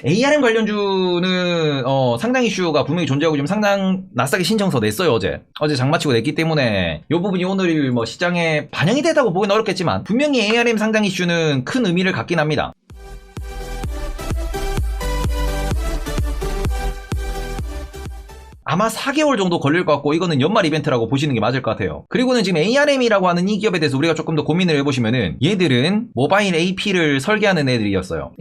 ARM 관련주는 상당 이슈가 분명히 존재하고 지금 상당 나스닥에 신청서 냈어요. 어제 장마치고 냈기 때문에 이 부분이 오늘 뭐 시장에 반영이 되다고 보기는 어렵겠지만 분명히 ARM 상당 이슈는 큰 의미를 갖긴 합니다. 아마 4개월 정도 걸릴 것 같고 이거는 연말 이벤트라고 보시는 게 맞을 것 같아요. 그리고는 지금 ARM이라고 하는 이 기업에 대해서 우리가 조금 더 고민을 해보시면은 얘들은 모바일 AP를 설계하는 애들이었어요.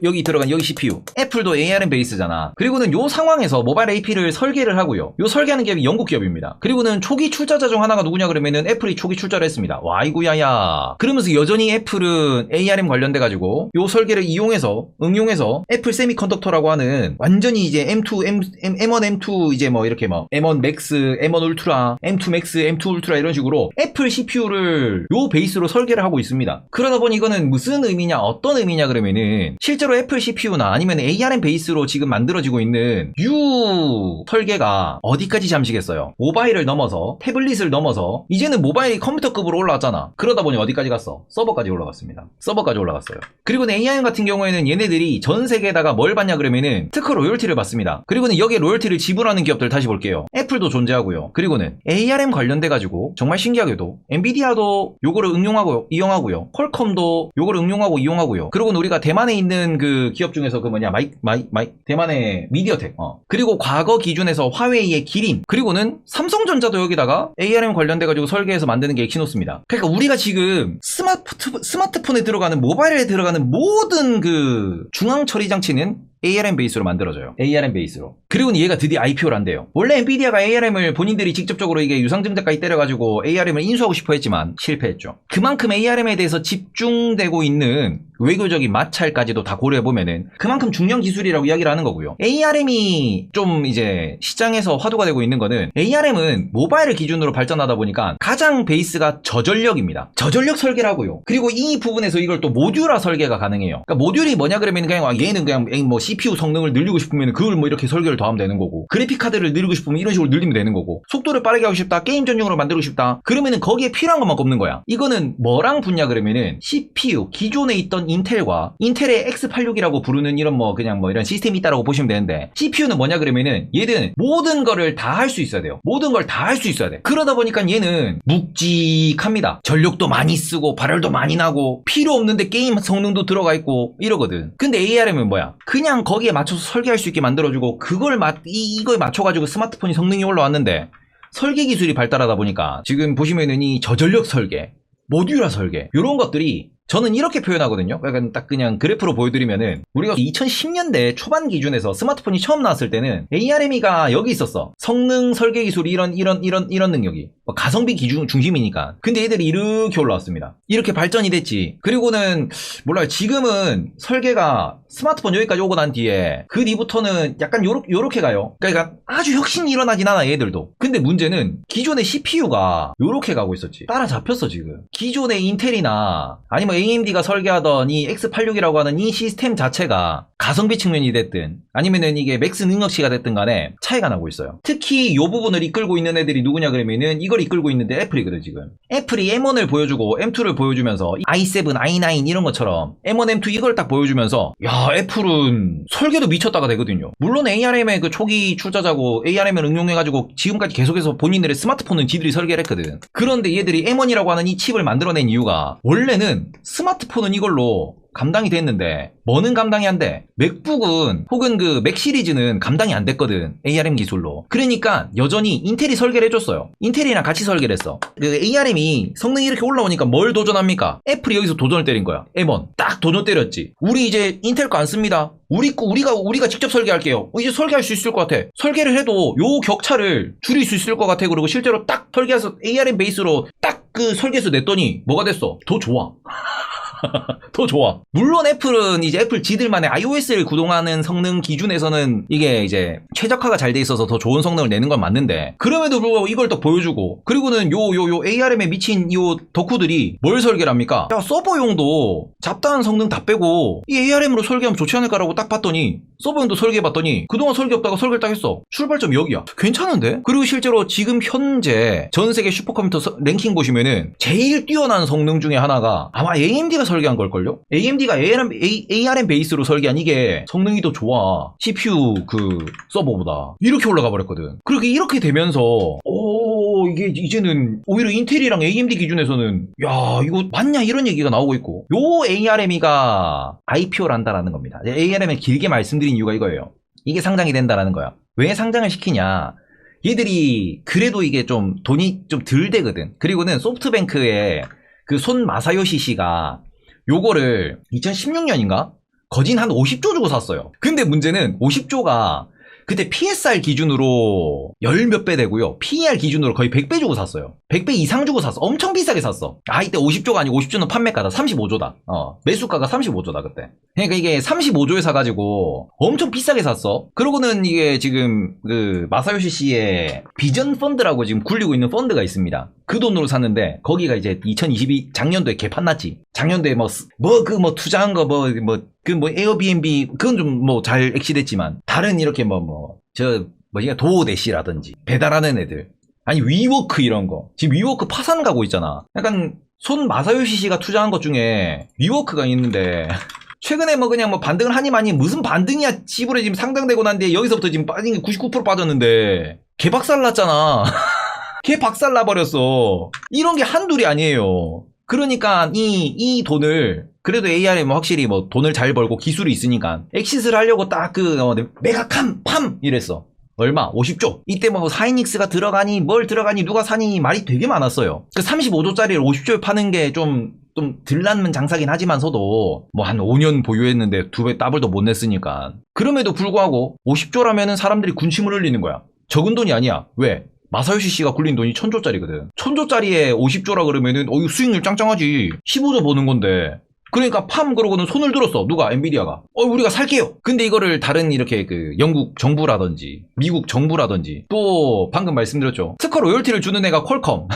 여기 들어간 여기 CPU 애플도 ARM 베이스잖아. 그리고는 요 상황에서 모바일 AP를 설계를 하고요. 요 설계하는 기업이 영국 기업입니다. 그리고는 초기 출자자 중 하나가 누구냐 그러면은 애플이 초기 출자를 했습니다. 와 아이고야야. 그러면서 여전히 애플은 ARM 관련돼가지고 요 설계를 응용해서 애플 세미컨덕터라고 하는 완전히 이제 M1, M2 이제 뭐 이렇게 뭐 M1 맥스, M1 울트라, M2 맥스, M2 울트라 이런 식으로 애플 CPU를 요 베이스로 설계를 하고 있습니다. 그러다 보니 이거는 무슨 의미냐, 어떤 의미냐 그러면은 실제로 애플 CPU나 아니면 ARM 베이스로 지금 만들어지고 있는 유 설계가 어디까지 잠시겠어요? 모바일을 넘어서 태블릿을 넘어서 이제는 모바일이 컴퓨터급으로 올라왔잖아. 그러다 보니 어디까지 갔어? 서버까지 올라갔습니다. 서버까지 올라갔어요. 그리고는 ARM 같은 경우에는 얘네들이 전 세계에다가 뭘 받냐 그러면은 특허 로열티를 받습니다. 그리고는 여기에 로열티를 지불하는 기업들 다시 볼게요. 애플도 존재하고요. 그리고는 ARM 관련돼가지고 정말 신기하게도 엔비디아도 요거를 이용하고요. 퀄컴도 요거를 이용하고요. 그리고는 우리가 대만에 있는 그 기업 중에서 그 뭐냐 대만의 미디어텍 그리고 과거 기준에서 화웨이의 기린 그리고는 삼성전자도 여기다가 ARM 관련돼가지고 설계해서 만드는 게 엑시노스입니다. 그러니까 우리가 지금 스마트폰에 들어가는 모바일에 들어가는 모든 그 중앙 처리 장치는 ARM 베이스로 만들어져요. ARM 베이스로. 그리고는 얘가 드디어 IPO를 한대요. 원래 엔비디아가 ARM을 본인들이 직접적으로 이게 유상증자까지 때려가지고 ARM을 인수하고 싶어 했지만 실패했죠. 그만큼 ARM에 대해서 집중되고 있는 외교적인 마찰까지도 다 고려해보면은 그만큼 중요한 기술이라고 이야기를 하는 거고요. ARM이 좀 이제 시장에서 화두가 되고 있는 거는 ARM은 모바일을 기준으로 발전하다 보니까 가장 베이스가 저전력입니다. 저전력 설계라고요. 그리고 이 부분에서 이걸 또 모듈화 설계가 가능해요. 그러니까 모듈이 뭐냐 그러면 그냥 얘는 그냥 뭐 CPU 성능을 늘리고 싶으면 그걸 뭐 이렇게 설계를 더하면 되는 거고 그래픽 카드를 늘리고 싶으면 이런 식으로 늘리면 되는 거고 속도를 빠르게 하고 싶다 게임 전용으로 만들고 싶다 그러면은 거기에 필요한 것만 꼽는 거야. 이거는 뭐랑 붙냐 그러면은 CPU 기존에 있던 인텔과 인텔의 X86이라고 부르는 이런 뭐 그냥 뭐 이런 시스템이 있다라고 보시면 되는데 CPU는 뭐냐 그러면은 얘는 모든 거를 다 할 수 있어야 돼요. 모든 걸 다 할 수 있어야 돼. 그러다 보니까 얘는 묵직합니다. 전력도 많이 쓰고 발열도 많이 나고 필요 없는데 게임 성능도 들어가 있고 이러거든. 근데 ARM은 뭐야? 그냥 거기에 맞춰서 설계할 수 있게 만들어주고 이거에 맞춰가지고 스마트폰이 성능이 올라왔는데 설계 기술이 발달하다 보니까 지금 보시면은 이 저전력 설계, 모듈화 설계 이런 것들이 저는 이렇게 표현하거든요. 약간 딱 그냥 그래프로 보여드리면은 우리가 2010년대 초반 기준에서 스마트폰이 처음 나왔을 때는 ARM이가 여기 있었어. 성능 설계 기술이 이런 능력이 가성비 기준 중심이니까. 근데 얘들이 이렇게 올라왔습니다. 이렇게 발전이 됐지. 그리고는 몰라요. 지금은 설계가 스마트폰 여기까지 오고 난 뒤에 그 뒤부터는 약간 요렇게 가요. 그러니까 아주 혁신이 일어나진 않아 얘들도. 근데 문제는 기존의 CPU가 요렇게 가고 있었지. 따라잡혔어 지금. 기존의 인텔이나 아니면 AMD가 설계하던 이 X86이라고 하는 이 시스템 자체가 가성비 측면이 됐든 아니면은 이게 맥스 능력치가 됐든 간에 차이가 나고 있어요. 특히 이 부분을 이끌고 있는 애들이 누구냐 그러면은 이걸 이끌고 있는데 애플이거든 지금. 애플이 M1을 보여주고 M2를 보여주면서 i7, i9 이런 것처럼 M1, M2 이걸 딱 보여주면서 야 애플은 설계도 미쳤다가 되거든요. 물론 ARM의 그 초기 출자자고 ARM을 응용해가지고 지금까지 계속해서 본인들의 스마트폰은 지들이 설계를 했거든. 그런데 얘들이 M1이라고 하는 이 칩을 만들어낸 이유가 원래는 스마트폰은 이걸로 감당이 됐는데 뭐는 감당이 안 돼? 맥북은 혹은 그 맥 시리즈는 감당이 안 됐거든. ARM 기술로. 그러니까 여전히 인텔이 설계를 해줬어요. 인텔이랑 같이 설계를 했어. 그 ARM이 성능이 이렇게 올라오니까 뭘 도전합니까? 애플이 여기서 도전을 때린 거야. M1 딱 도전 때렸지. 우리 이제 인텔 거 안 씁니다. 우리가 직접 설계할게요. 이제 설계할 수 있을 것 같아. 설계를 해도 요 격차를 줄일 수 있을 것 같아. 그리고 실제로 딱 설계해서 ARM 베이스로 딱 그 설계해서 냈더니 뭐가 됐어? 더 좋아. 더 좋아. 물론 애플은 이제 애플 지들만의 iOS를 구동하는 성능 기준에서는 이게 이제 최적화가 잘 돼 있어서 더 좋은 성능을 내는 건 맞는데 그럼에도 불구하고 이걸 또 보여주고 그리고는 요 ARM에 미친 요 덕후들이 뭘 설계를 합니까? 야 서버용도 잡다한 성능 다 빼고 이 ARM으로 설계하면 좋지 않을까라고 딱 봤더니 서버용도 설계해봤더니 그동안 설계 없다가 설계를 딱 했어. 출발점이 여기야. 괜찮은데? 그리고 실제로 지금 현재 전 세계 슈퍼컴퓨터 랭킹 보시면은 제일 뛰어난 성능 중에 하나가 아마 AMD가 설계한 걸걸요? AMD가 ARM 베이스로 설계한 이게 성능이 더 좋아. CPU 그 서버보다. 이렇게 올라가 버렸거든. 그렇게 이렇게 되면서 이게 이제는 오히려 인텔이랑 AMD 기준에서는 야 이거 맞냐 이런 얘기가 나오고 있고, 요 ARME가 IPO를 한다라는 겁니다. ARM을 길게 말씀드린 이유가 이거예요. 이게 상장이 된다라는 거야. 왜 상장을 시키냐? 얘들이 그래도 이게 좀 돈이 좀 덜 되거든. 그리고는 소프트뱅크의 그 손 마사요시 씨가 요거를 2016년인가? 거진 한 50조 주고 샀어요. 근데 문제는 50조가 그때 PSR 기준으로 열 몇 배 되고요. PER 기준으로 거의 100배 주고 샀어요. 100배 이상 주고 샀어. 엄청 비싸게 샀어. 이때 50조가 아니고 50조는 판매가다. 35조다. 매수가가 35조다 그때. 그러니까 이게 35조에 사가지고 엄청 비싸게 샀어. 그러고는 이게 지금 그 마사요시 씨의 비전 펀드라고 지금 굴리고 있는 펀드가 있습니다. 그 돈으로 샀는데 거기가 이제 2022 작년도에 개판 났지. 작년도에 투자한 거 에어비앤비 그건 좀 잘 액시됐지만 다른 이렇게 도어대시라든지 배달하는 애들, 아니 위워크 이런 거 지금 위워크 파산 가고 있잖아. 약간 손 마사요시 씨가 투자한 것 중에 위워크가 있는데 최근에 그냥 반등을 하니 마니 무슨 반등이야. 지불에 지금 상장되고 난 뒤에 여기서부터 지금 빠진 게 99% 빠졌는데 개 박살 났잖아. 개 박살 나버렸어. 이런 게 한둘이 아니에요. 그러니까 이 돈을 그래도 ARM 확실히 돈을 잘 벌고 기술이 있으니까 엑시스를 하려고 딱 메가캄 팜 이랬어. 얼마? 50조. 이때 사이닉스가 들어가니 뭘 들어가니 누가 사니 말이 되게 많았어요. 그 35조짜리를 50조에 파는 게 좀 들난문 장사긴 하지만서도 한 5년 보유했는데 2배 더블도 못 냈으니까. 그럼에도 불구하고 50조라면은 사람들이 군침을 흘리는 거야. 적은 돈이 아니야. 왜? 마사요시 씨가 굴린 돈이 1000조짜리거든. 1000조짜리에 50조라 그러면은 이거 수익률 짱짱하지. 15조 버는 건데. 그러니까 그러고는 손을 들었어. 누가? 엔비디아가. 우리가 살게요. 근데 이거를 다른 이렇게 영국 정부라든지 미국 정부라든지 또 방금 말씀드렸죠. 특허 로열티를 주는 애가 퀄컴.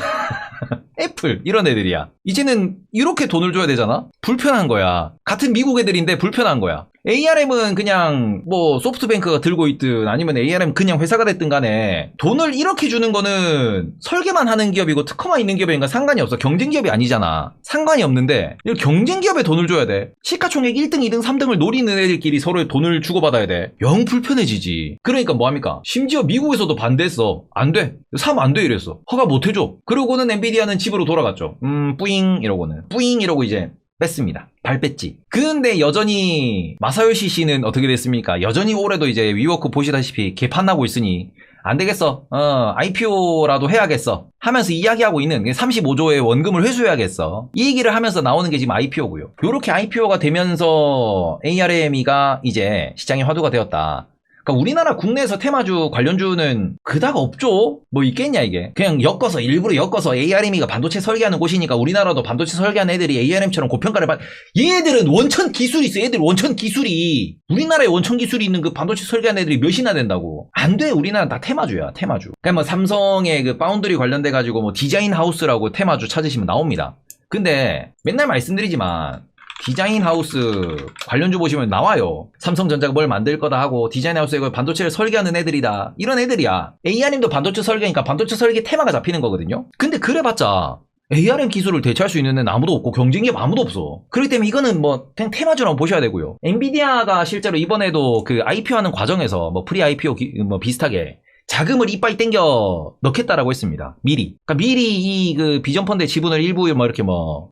애플 이런 애들이야. 이제는 이렇게 돈을 줘야 되잖아? 불편한 거야. 같은 미국 애들인데 불편한 거야. ARM은 그냥 소프트뱅크가 들고 있든 아니면 ARM 그냥 회사가 됐든 간에 돈을 이렇게 주는 거는 설계만 하는 기업이고 특허만 있는 기업이니까 상관이 없어. 경쟁기업이 아니잖아. 상관이 없는데 경쟁기업에 돈을 줘야 돼. 시가총액 1등, 2등, 3등을 노리는 애들끼리 서로 돈을 주고받아야 돼. 영 불편해지지. 그러니까 뭐합니까? 심지어 미국에서도 반대했어. 안 돼. 사면 안 돼 이랬어. 허가 못 해줘. 그러고는 엔비디아는 집으로 돌아갔죠. 뿌잉 이러고 이제 뺐습니다. 발 뺐지. 근데 여전히 마사요시 씨는 어떻게 됐습니까? 여전히 올해도 이제 위워크 보시다시피 개판 나고 있으니 안 되겠어. IPO라도 해야겠어. 하면서 이야기하고 있는 35조의 원금을 회수해야겠어. 이 얘기를 하면서 나오는 게 지금 IPO고요. 요렇게 IPO가 되면서 ARME가 이제 시장의 화두가 되었다. 그러니까 우리나라 국내에서 테마주 관련주는 그닥 없죠? 있겠냐 이게. 그냥 일부러 엮어서 ARME가 반도체 설계하는 곳이니까 우리나라도 반도체 설계하는 애들이 ARM처럼 고평가를 얘들은 원천 기술이 있어. 얘들 원천 기술이 우리나라에 원천 기술이 있는 그 반도체 설계하는 애들이 몇이나 된다고. 안 돼. 우리나라는 다 테마주야. 테마주. 그냥 삼성의 그 파운드리 관련돼 가지고 디자인 하우스라고 테마주 찾으시면 나옵니다. 근데 맨날 말씀드리지만 디자인 하우스 관련주 보시면 나와요. 삼성전자가 뭘 만들 거다 하고 디자인 하우스에 반도체를 설계하는 애들이다. 이런 애들이야. ARM도 반도체 설계니까 반도체 설계 테마가 잡히는 거거든요. 근데 그래봤자 ARM 기술을 대체할 수 있는 애는 아무도 없고 경쟁기업 아무도 없어. 그렇기 때문에 이거는 그냥 테마주라고 보셔야 되고요. 엔비디아가 실제로 이번에도 그 IPO 하는 과정에서 프리 IPO 비슷하게 자금을 이빠이 땡겨 넣겠다라고 했습니다. 미리. 그러니까 미리 이 비전 펀드의 지분을 일부 이렇게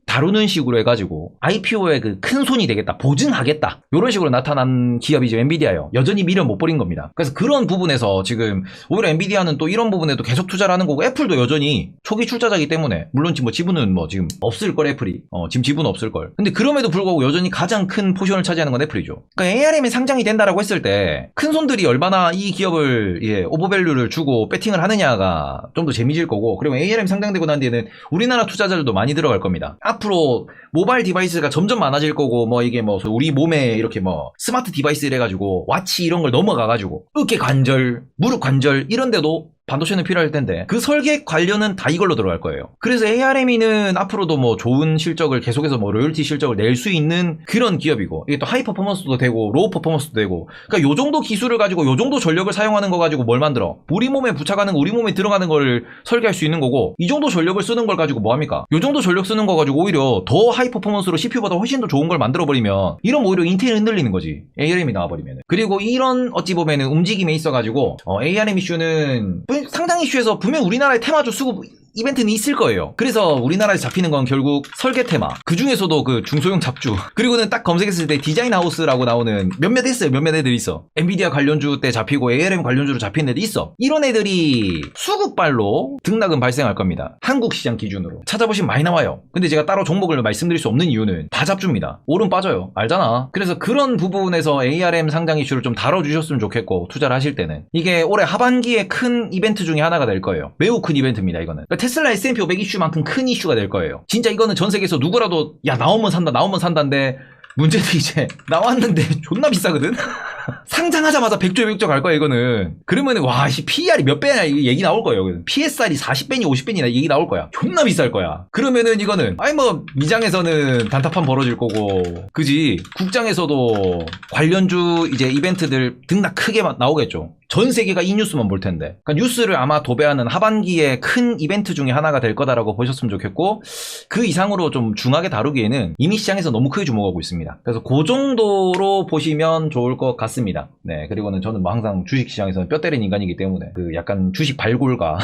다루는 식으로 해가지고 IPO에 큰 손이 되겠다. 보증하겠다. 이런 식으로 나타난 기업이 이제 엔비디아예요. 여전히 미련 못 버린 겁니다. 그래서 그런 부분에서 지금 오히려 엔비디아는 또 이런 부분에도 계속 투자를 하는 거고 애플도 여전히 초기 출자자이기 때문에 물론 지분은 지금 없을 걸 애플이. 지금 지분은 없을 걸. 근데 그럼에도 불구하고 여전히 가장 큰 포션을 차지하는 건 애플이죠. 그러니까 ARM이 상장이 된다라고 했을 때 큰 손들이 얼마나 이 기업을 오버밸류를 주고 배팅을 하느냐가 좀 더 재미질 거고, 그리고 ARM 상장되고 난 뒤에는 우리나라 투자자들도 많이 들어갈 겁니다. 앞으로 모바일 디바이스가 점점 많아질 거고 이게 우리 몸에 이렇게 스마트 디바이스 이래가지고 와치 이런 걸 넘어가가지고 어깨 관절, 무릎 관절 이런 데도 반도체는 필요할 텐데 그 설계 관련은 다 이걸로 들어갈 거예요. 그래서 ARME는 앞으로도 뭐 좋은 실적을 계속해서 뭐 로열티 실적을 낼 수 있는 그런 기업이고, 이게 또 하이 퍼포먼스도 되고 로우 퍼포먼스도 되고, 그러니까 요 정도 기술을 가지고 요 정도 전력을 사용하는 거 가지고 뭘 만들어? 우리 몸에 부착하는 거, 우리 몸에 들어가는 걸 설계할 수 있는 거고, 이 정도 전력을 쓰는 걸 가지고 뭐 합니까? 요 정도 전력 쓰는 거 가지고 오히려 더 하이 퍼포먼스로 CPU보다 훨씬 더 좋은 걸 만들어 버리면, 이러면 오히려 인텔이 흔들리는 거지. ARM이 나와 버리면. 그리고 이런 어찌 보면은 움직임에 있어 가지고 ARM 이슈는 상당 이슈에서 분명 우리나라의 테마주 수급 이벤트는 있을 거예요. 그래서 우리나라에 잡히는 건 결국 설계 테마, 그 중에서도 그 중소형 잡주, 그리고는 딱 검색했을 때 디자인 하우스라고 나오는 몇몇 있어요. 몇몇 애들이 있어. 엔비디아 관련주 때 잡히고 ARM 관련주로 잡힌 애들이 있어. 이런 애들이 수급발로 등락은 발생할 겁니다. 한국 시장 기준으로 찾아보시면 많이 나와요. 근데 제가 따로 종목을 말씀드릴 수 없는 이유는 다 잡주입니다. 오른 빠져요. 알잖아. 그래서 그런 부분에서 ARM 상장 이슈를 좀 다뤄주셨으면 좋겠고, 투자를 하실 때는 이게 올해 하반기에 큰 이벤트 중에 하나가 될 거예요. 매우 큰 이벤트입니다. 이거는 그러니까 테슬라 S&P 500 이슈만큼 큰 이슈가 될 거예요. 진짜 이거는 전 세계에서 누구라도 야 나오면 산다 나오면 산다인데, 문제는 이제 나왔는데 존나 비싸거든? 상장하자마자 100조 100조 갈 거야 이거는. 그러면은 와 PER이 몇 배냐 이 얘기 나올 거예요. PSR이 40배니 50배니나 얘기 나올 거야. 존나 비쌀 거야. 그러면은 이거는 아니 뭐 미장에서는 단타판 벌어질 거고, 그지? 국장에서도 관련주 이제 이벤트들 등락 크게 나오겠죠. 전 세계가 이 뉴스만 볼 텐데. 그러니까 뉴스를 아마 도배하는 하반기에 큰 이벤트 중에 하나가 될 거다라고 보셨으면 좋겠고, 그 이상으로 좀 중하게 다루기에는 이미 시장에서 너무 크게 주목하고 있습니다. 그래서 그 정도로 보시면 좋을 것 같습니다. 네, 그리고는 저는 뭐 항상 주식시장에서는 뼈 때린 인간이기 때문에 그 약간 주식 발골가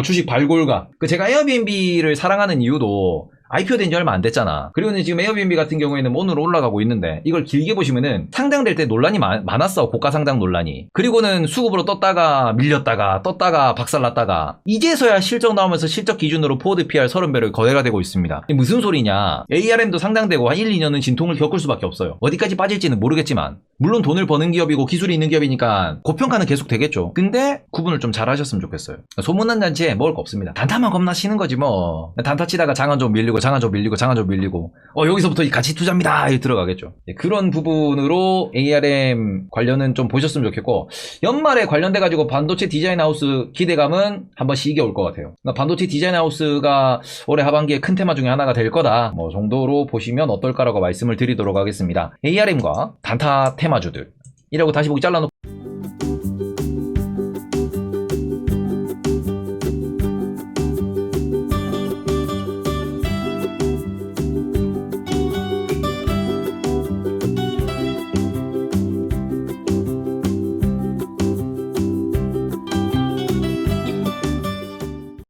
주식 발골가, 그 제가 에어비앤비를 사랑하는 이유도 IPO 된 지 얼마 안 됐잖아. 그리고는 지금 에어비앤비 같은 경우에는 오늘 올라가고 있는데, 이걸 길게 보시면은 상장될 때 논란이 많았어. 고가 상장 논란이. 그리고는 수급으로 떴다가 밀렸다가 떴다가 박살났다가 이제서야 실적 나오면서 실적 기준으로 포워드 PR 30배를 거래가 되고 있습니다. 이게 무슨 소리냐? ARM도 상장되고 한 1, 2년은 진통을 겪을 수밖에 없어요. 어디까지 빠질지는 모르겠지만, 물론 돈을 버는 기업이고 기술이 있는 기업이니까 고평가는 계속 되겠죠. 근데 구분을 좀 잘 하셨으면 좋겠어요. 소문난 잔치에 먹을 거 없습니다. 단타만 겁나 치는 거지 뭐. 단타 치다가 장안 좀 밀리고 장안 좀 밀리고 여기서부터 가치 투자입니다 이렇게 들어가겠죠. 그런 부분으로 ARM 관련은 좀 보셨으면 좋겠고, 연말에 관련돼 가지고 반도체 디자인 하우스 기대감은 한번 시기에 올 것 같아요. 그러니까 반도체 디자인 하우스가 올해 하반기에 큰 테마 중에 하나가 될 거다 뭐 정도로 보시면 어떨까라고 말씀을 드리도록 하겠습니다. ARM과 단타 테마주들 이라고 다시 보기 잘라놓고